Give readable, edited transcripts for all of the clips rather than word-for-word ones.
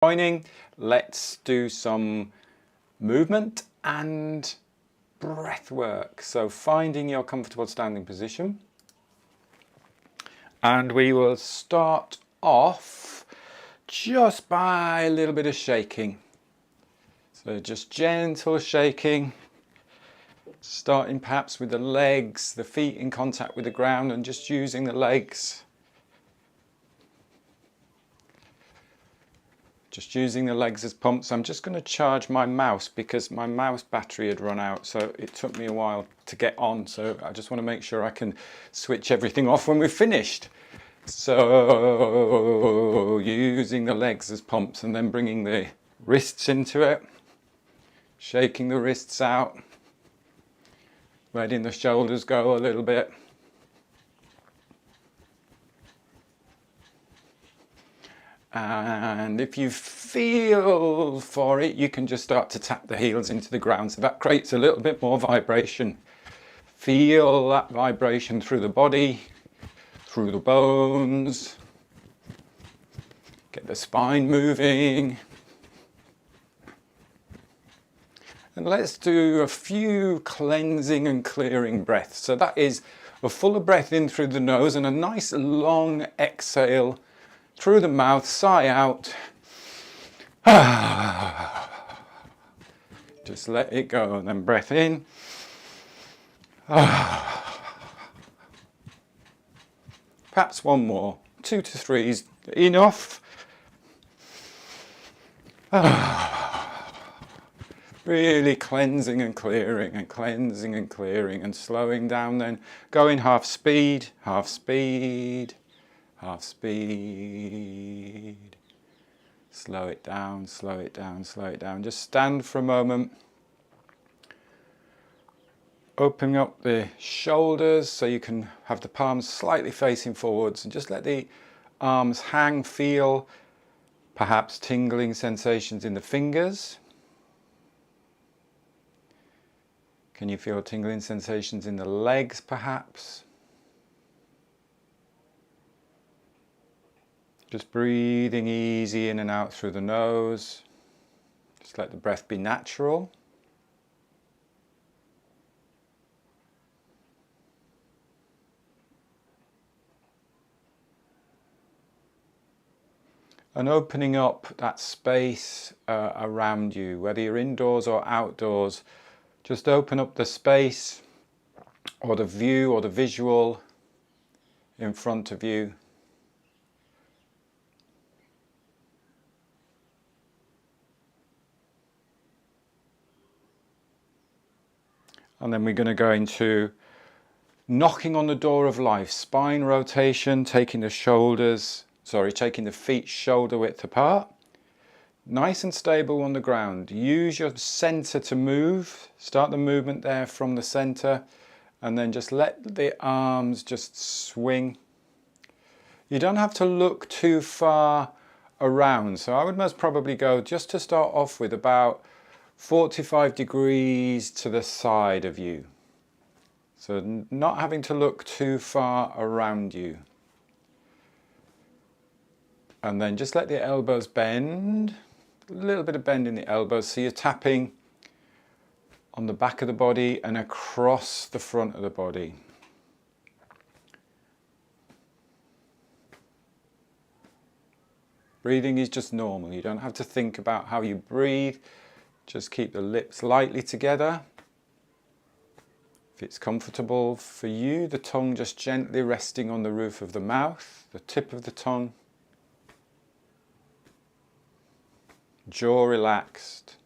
Joining, let's do some movement and breath work. So finding your comfortable standing position, and we will start off just by a little bit of shaking. So just gentle shaking, starting perhaps with the legs, the feet in contact with the ground, and just using the legs. Just using the legs as pumps. I'm just going to charge my mouse because my mouse battery had run out, so it took me a while to get on. So I just want to make sure I can switch everything off when we've finished. So using the legs as pumps and then bringing the wrists into it, shaking the wrists out, letting the shoulders go a little bit. And if you feel for it, you can just start to tap the heels into the ground. So that creates a little bit more vibration. Feel that vibration through the body, through the bones. Get the spine moving. And let's do a few cleansing and clearing breaths. So that is a fuller breath in through the nose and a nice long exhale through the mouth, sigh out. Just let it go and then breath in. Perhaps one more, 2 to 3 is enough. Really cleansing and clearing and cleansing and clearing and slowing down, then going half speed, half speed. Half speed. Slow it down, slow it down, slow it down. Just stand for a moment. Opening up the shoulders so you can have the palms slightly facing forwards and just let the arms hang. Feel perhaps tingling sensations in the fingers. Can you feel tingling sensations in the legs perhaps? Just breathing easy in and out through the nose. Just let the breath be natural. And opening up that space around you, whether you're indoors or outdoors, just open up the space or the view or the visual in front of you. And then we're going to go into knocking on the door of life, spine rotation, taking the feet shoulder width apart. Nice and stable on the ground. Use your center to move. Start the movement there from the center and then just let the arms just swing. You don't have to look too far around. So I would most probably go, just to start off with, about 45 degrees to the side of you. So not having to look too far around you. And then just let the elbows bend. A little bit of bend in the elbows. So you're tapping on the back of the body and across the front of the body. Breathing is just normal. You don't have to think about how you breathe. Just keep the lips lightly together. If it's comfortable for you, the tongue just gently resting on the roof of the mouth, the tip of the tongue. Jaw relaxed,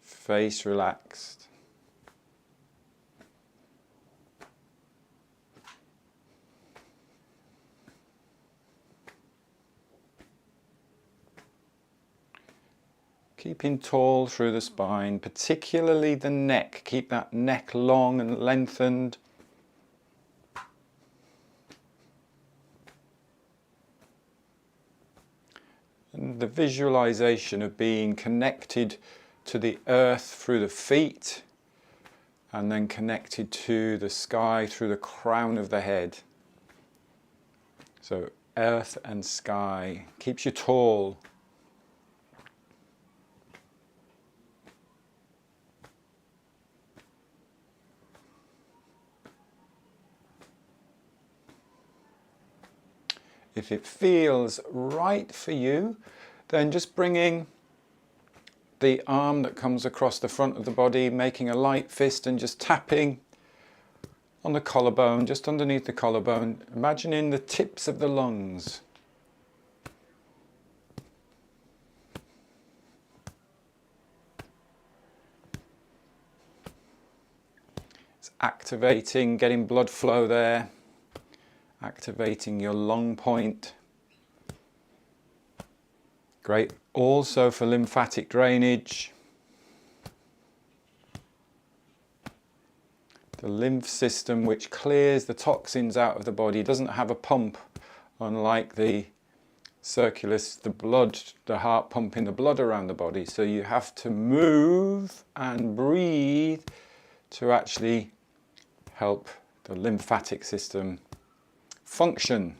face relaxed. Keeping tall through the spine, particularly the neck. Keep that neck long and lengthened. And the visualization of being connected to the earth through the feet and then connected to the sky through the crown of the head. So earth and sky keeps you tall. If it feels right for you, then just bringing the arm that comes across the front of the body, making a light fist and just tapping on the collarbone, just underneath the collarbone, imagining the tips of the lungs. It's activating, getting blood flow there, activating your lung point. Great also for lymphatic drainage. The lymph system, which clears the toxins out of the body, doesn't have a pump, unlike the circulus, the blood, the heart pumping the blood around the body. So you have to move and breathe to actually help the lymphatic system function.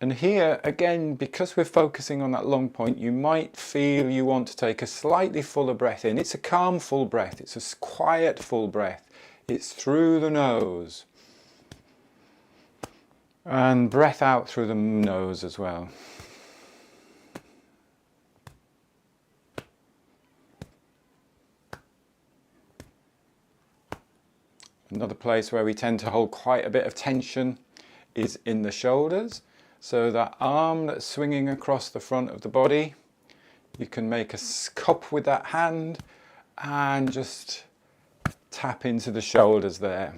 And here, again, because we're focusing on that lung point, you might feel you want to take a slightly fuller breath in. It's a calm, full breath. It's a quiet, full breath. It's through the nose. And breath out through the nose as well. Another place where we tend to hold quite a bit of tension is in the shoulders. So that arm that's swinging across the front of the body, you can make a cup with that hand and just tap into the shoulders there.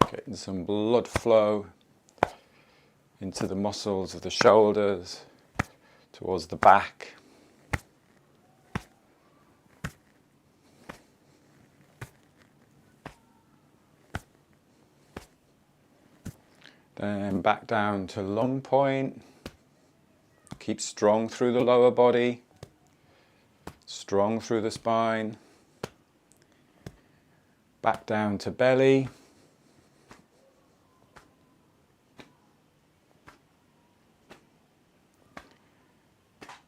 Getting some blood flow into the muscles of the shoulders, towards the back. Then back down to lung point. Keep strong through the lower body, strong through the spine. Back down to belly.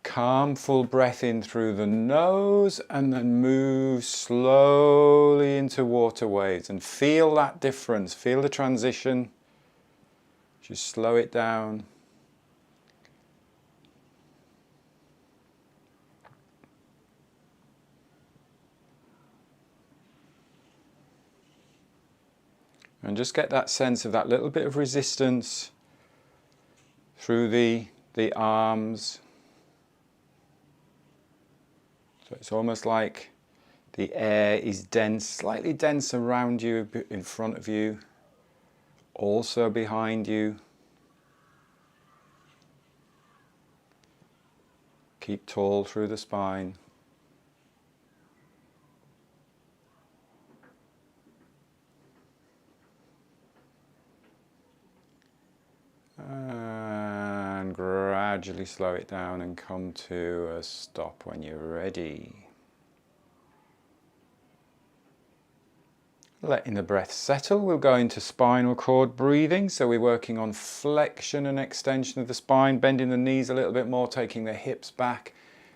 Calm, full breath in through the nose and then move slowly into waterways and feel that difference, feel the transition. Just slow it down. And just get that sense of that little bit of resistance through the arms. So it's almost like the air is dense, slightly dense around you, in front of you, also behind you. Keep tall through the spine. And gradually slow it down and come to a stop when you're ready. Letting the breath settle, we'll go into spinal cord breathing. So we're working on flexion and extension of the spine, bending the knees a little bit more, taking the hips back,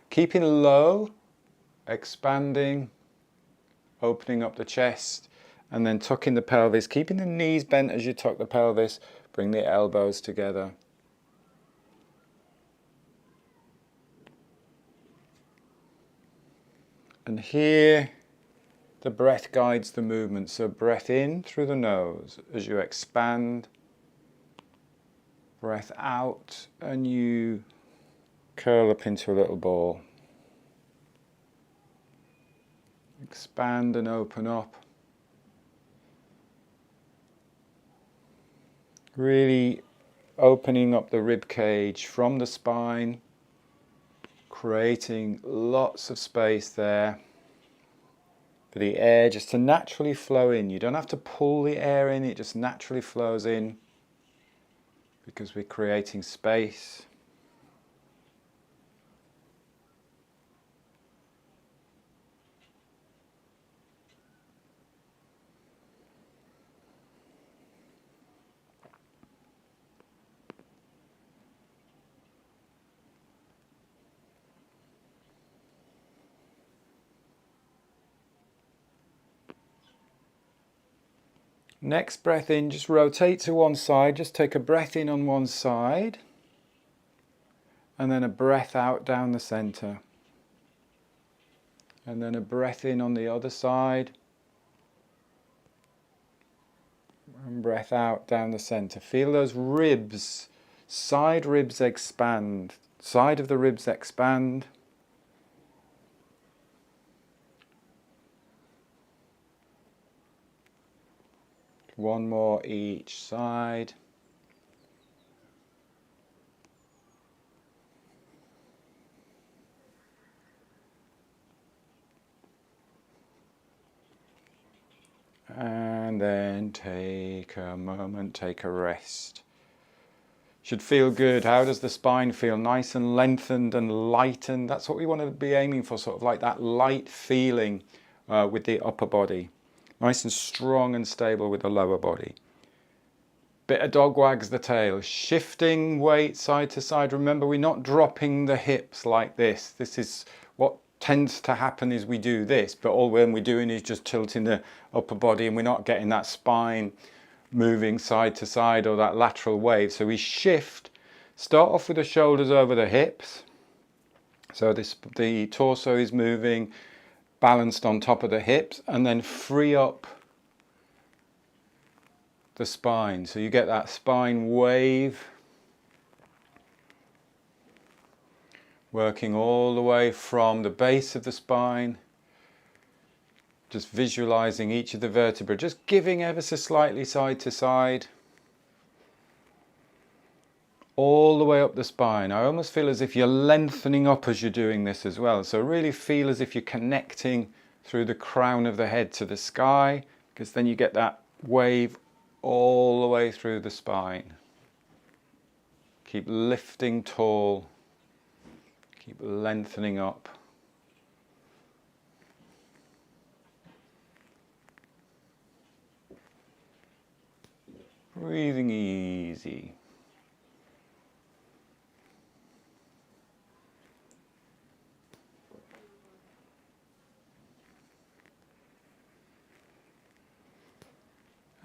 keeping low, expanding, opening up the chest, and then tucking the pelvis, keeping the knees bent as you tuck the pelvis, bring the elbows together. And here, the breath guides the movement. So breath in through the nose as you expand. Breath out and you curl up into a little ball. Expand and open up. Really opening up the rib cage from the spine, creating lots of space there for the air just to naturally flow in. You don't have to pull the air in, it just naturally flows in because we're creating space. Next breath in, just rotate to one side, just take a breath in on one side, and then a breath out down the center. And then a breath in on the other side, and breath out down the center. Feel those ribs, side ribs expand, side of the ribs expand. One more each side. And then take a moment, take a rest. Should feel good. How does the spine feel? Nice and lengthened and lightened. That's what we want to be aiming for, sort of like that light feeling with the upper body. Nice and strong and stable with the lower body. Bit of dog wags the tail. Shifting weight side to side. Remember, we're not dropping the hips like this. This is what tends to happen is we do this, but all we're doing is just tilting the upper body and we're not getting that spine moving side to side or that lateral wave. So we shift, start off with the shoulders over the hips. So the torso is moving, balanced on top of the hips, and then free up the spine. So you get that spine wave, working all the way from the base of the spine, just visualizing each of the vertebrae, just giving ever so slightly side to side, all the way up the spine. I almost feel as if you're lengthening up as you're doing this as well. So really feel as if you're connecting through the crown of the head to the sky, because then you get that wave all the way through the spine. Keep lifting tall, keep lengthening up. Breathing easy.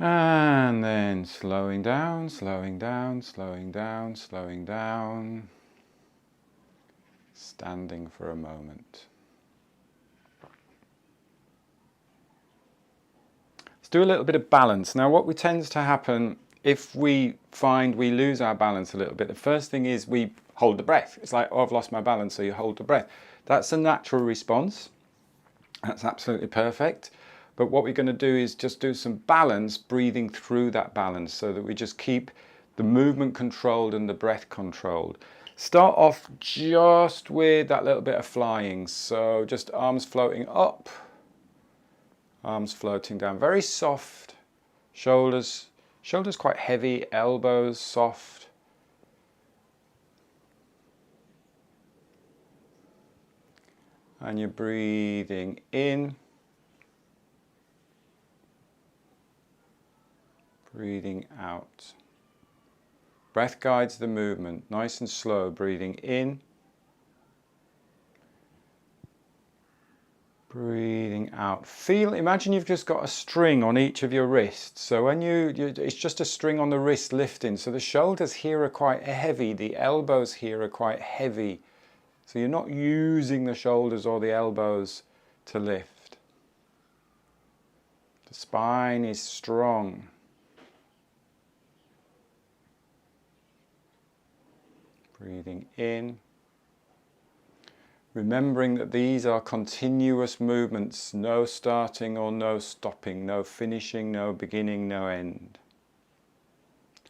And then slowing down, slowing down, slowing down, slowing down. Standing for a moment. Let's do a little bit of balance. Now what tends to happen if we find we lose our balance a little bit, the first thing is we hold the breath. It's like, oh, I've lost my balance, so you hold the breath. That's a natural response. That's absolutely perfect. But what we're going to do is just do some balance, breathing through that balance, so that we just keep the movement controlled and the breath controlled. Start off just with that little bit of flying. So just arms floating up, arms floating down. Very soft. Shoulders quite heavy, elbows soft. And you're breathing in. Breathing out. Breath guides the movement, nice and slow, breathing in. Breathing out. Imagine you've just got a string on each of your wrists. So when it's just a string on the wrist lifting. So the shoulders here are quite heavy, the elbows here are quite heavy. So you're not using the shoulders or the elbows to lift. The spine is strong. Breathing in. Remembering that these are continuous movements, no starting or no stopping, no finishing, no beginning, no end.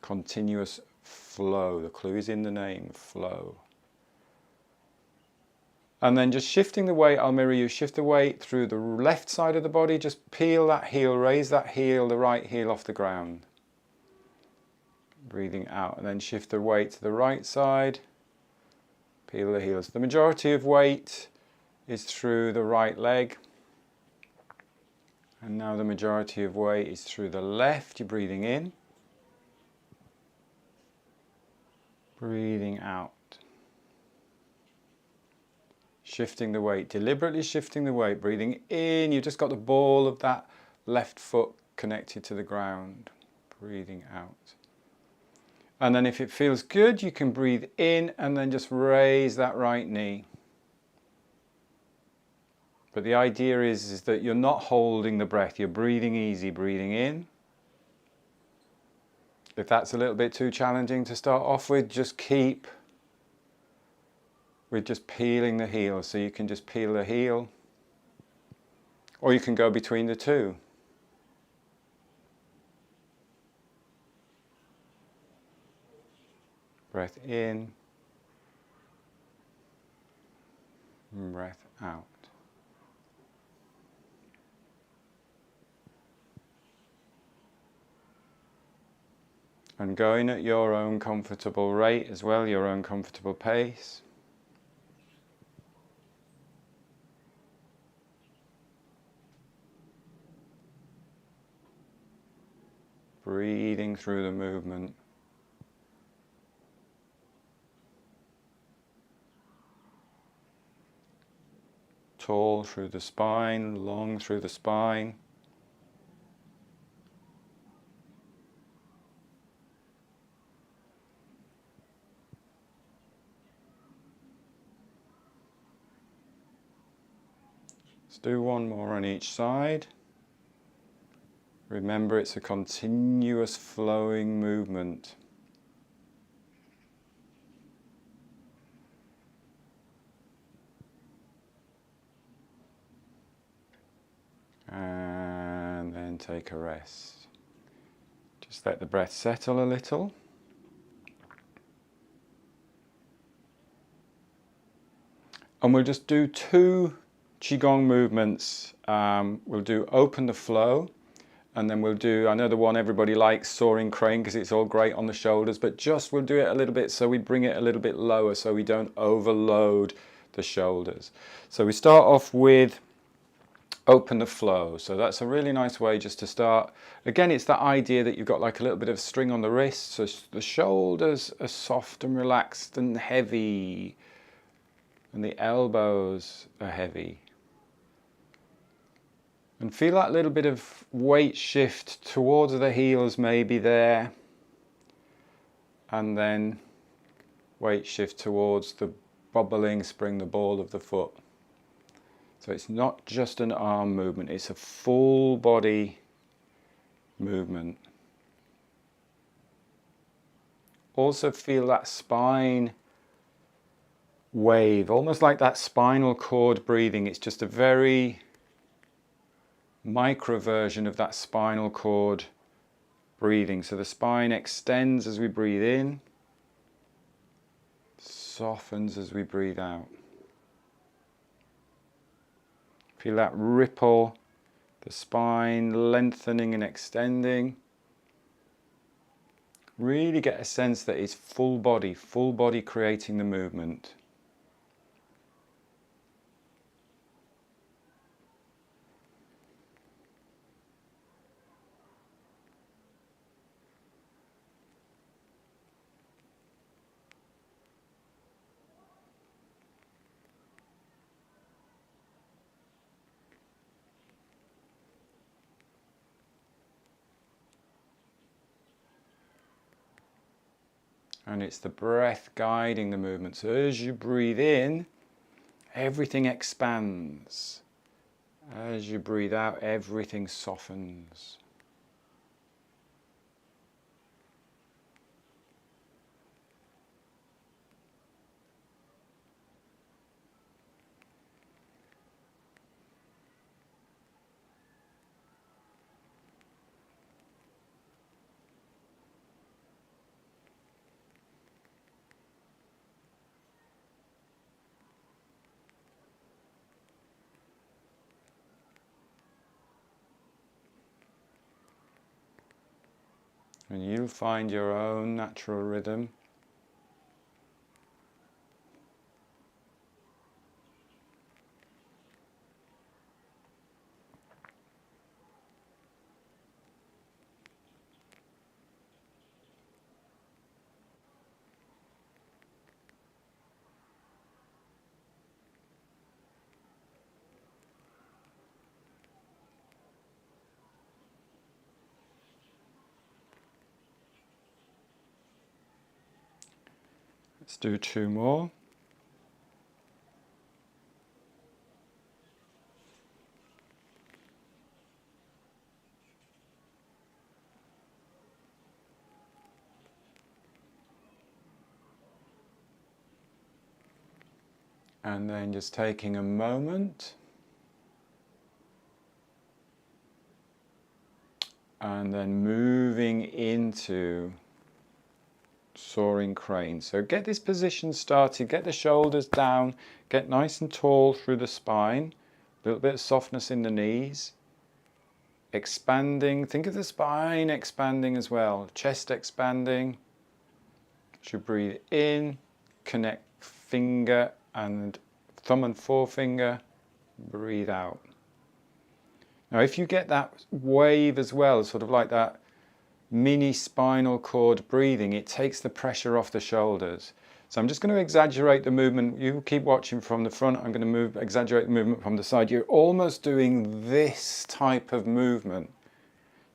Continuous flow. The clue is in the name, flow. And then just shifting the weight, I'll mirror you, shift the weight through the left side of the body, just peel that heel, raise that heel, the right heel off the ground. Breathing out, and then shift the weight to the right side, peel the heels. The majority of weight is through the right leg, and now the majority of weight is through the left. You're breathing in, breathing out. Shifting the weight, deliberately shifting the weight, breathing in. You've just got the ball of that left foot connected to the ground. Breathing out. And then if it feels good, you can breathe in and then just raise that right knee. But the idea is that you're not holding the breath, you're breathing easy, breathing in. If that's a little bit too challenging to start off with, just keep with just peeling the heel. So you can just peel the heel, or you can go between the two. Breath in, and breath out. And going at your own comfortable rate as well, your own comfortable pace. Breathing through the movement. Tall through the spine, long through the spine. Let's do one more on each side. Remember, it's a continuous flowing movement. And then take a rest. Just let the breath settle a little. And we'll just do 2 Qigong movements. We'll do open the flow, and then we'll do another one everybody likes, soaring crane, because it's all great on the shoulders, but just we'll do it a little bit so we bring it a little bit lower so we don't overload the shoulders. So we start off with open the flow. So that's a really nice way just to start. Again, it's that idea that you've got like a little bit of string on the wrist, so the shoulders are soft and relaxed and heavy, and the elbows are heavy. And feel that little bit of weight shift towards the heels maybe there, and then weight shift towards the bobbling spring, the ball of the foot. So it's not just an arm movement, it's a full body movement. Also feel that spine wave, almost like that spinal cord breathing. It's just a very micro version of that spinal cord breathing. So the spine extends as we breathe in, softens as we breathe out. Feel that ripple, the spine lengthening and extending. Really get a sense that it's full body creating the movement. And it's the breath guiding the movement. So as you breathe in, everything expands. As you breathe out, everything softens. And you'll find your own natural rhythm. Let's do 2 more. And then just taking a moment and then moving into soaring crane. So get this position started, get the shoulders down, get nice and tall through the spine, a little bit of softness in the knees, expanding, think of the spine expanding as well, chest expanding. As you breathe in, connect finger and thumb and forefinger, breathe out. Now if you get that wave as well, sort of like that mini spinal cord breathing, it takes the pressure off the shoulders. So I'm just going to exaggerate the movement. You keep watching from the front. I'm going to exaggerate the movement from the side. You're almost doing this type of movement.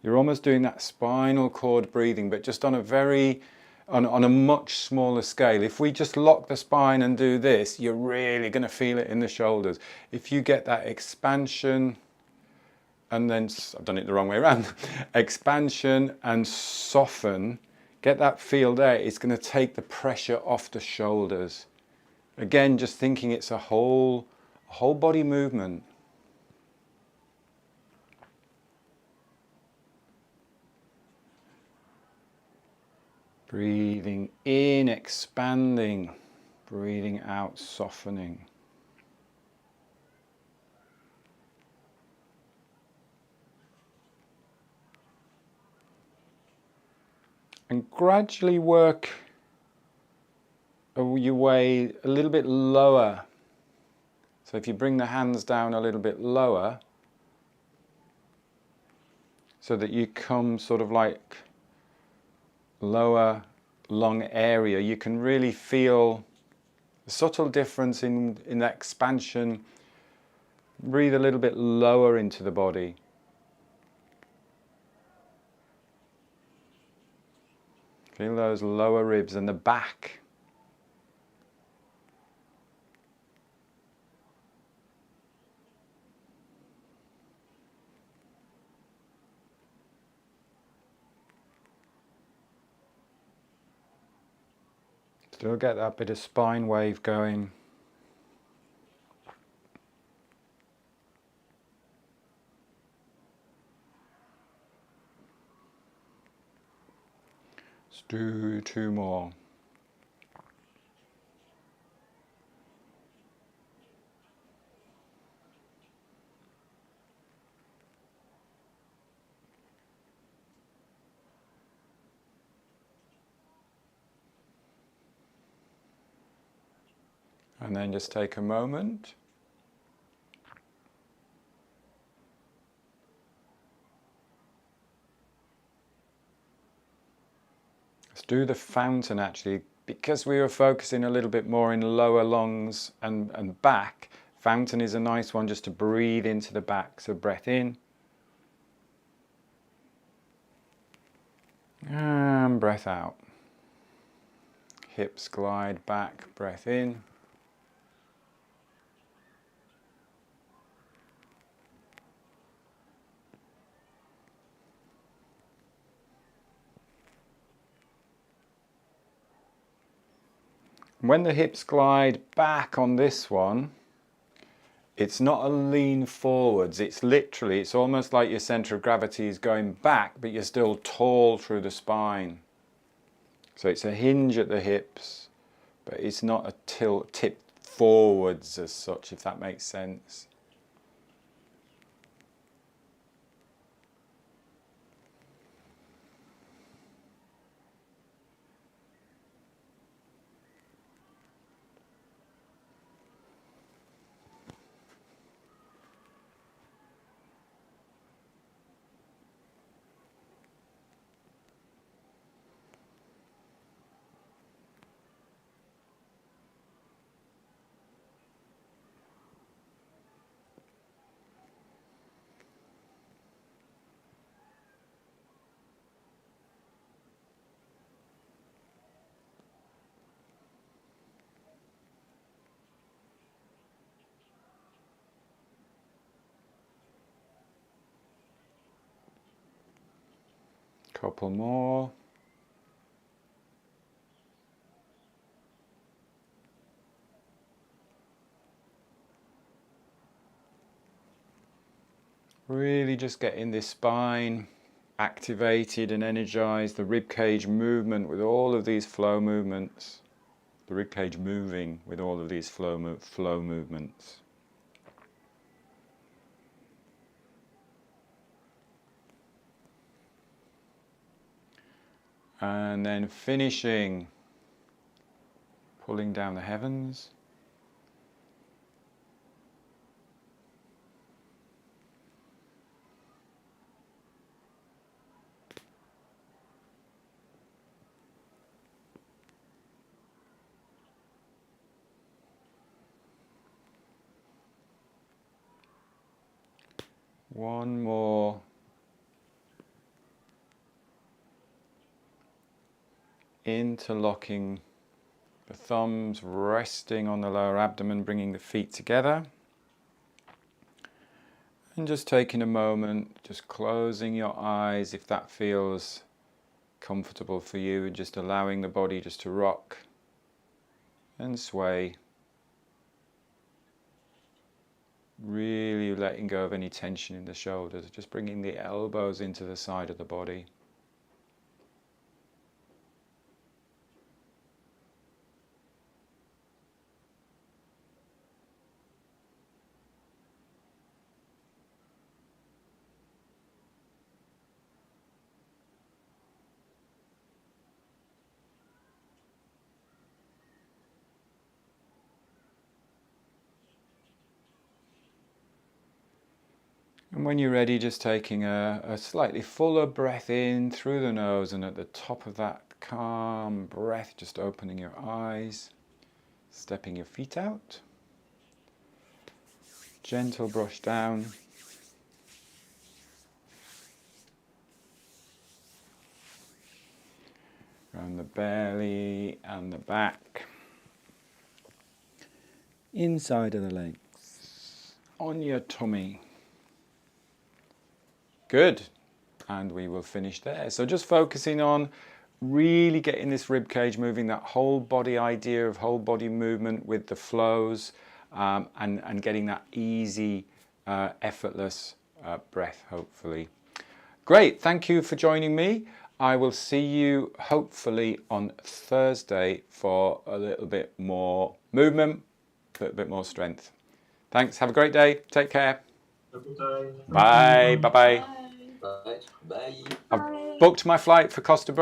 You're almost doing that spinal cord breathing, but just on a much smaller scale. If we just lock the spine and do this, you're really going to feel it in the shoulders. If you get that expansion, and then, I've done it the wrong way around, expansion and soften, get that feel there, it's going to take the pressure off the shoulders. Again, just thinking it's a whole body movement. Breathing in, expanding, breathing out, softening. And gradually work your way a little bit lower. So if you bring the hands down a little bit lower, so that you come sort of like lower lung area, you can really feel a subtle difference in that expansion. Breathe a little bit lower into the body. Feel those lower ribs and the back. Still get that bit of spine wave going. Let's do 2 more. And then just take a moment. Let's do the fountain actually, because we were focusing a little bit more in lower lungs and back. Fountain is a nice one just to breathe into the back. So breath in. And breath out. Hips glide back, breath in. When the hips glide back on this one, it's not a lean forwards, it's almost like your center of gravity is going back, but you're still tall through the spine. So it's a hinge at the hips, but it's not a tip forwards as such, if that makes sense. Couple more. Really just getting this spine activated and energized, the rib cage movement with all of these flow movements, the rib cage moving with all of these flow movements. And then finishing, pulling down the heavens. One more. Interlocking the thumbs, resting on the lower abdomen, bringing the feet together. And just taking a moment, just closing your eyes if that feels comfortable for you, and just allowing the body just to rock and sway. Really letting go of any tension in the shoulders, just bringing the elbows into the side of the body. And when you're ready, just taking a slightly fuller breath in through the nose, and at the top of that calm breath, just opening your eyes, stepping your feet out. Gentle brush down. Around the belly and the back. Inside of the legs. On your tummy. Good, and we will finish there. So just focusing on really getting this rib cage moving, that whole body idea of whole body movement with the flows, and getting that easy, effortless breath, hopefully. Great, thank you for joining me. I will see you hopefully on Thursday for a little bit more movement, a little bit more strength. Thanks, have a great day, take care. Bye, bye-bye. Bye. Bye. I've booked my flight for Costa Brava.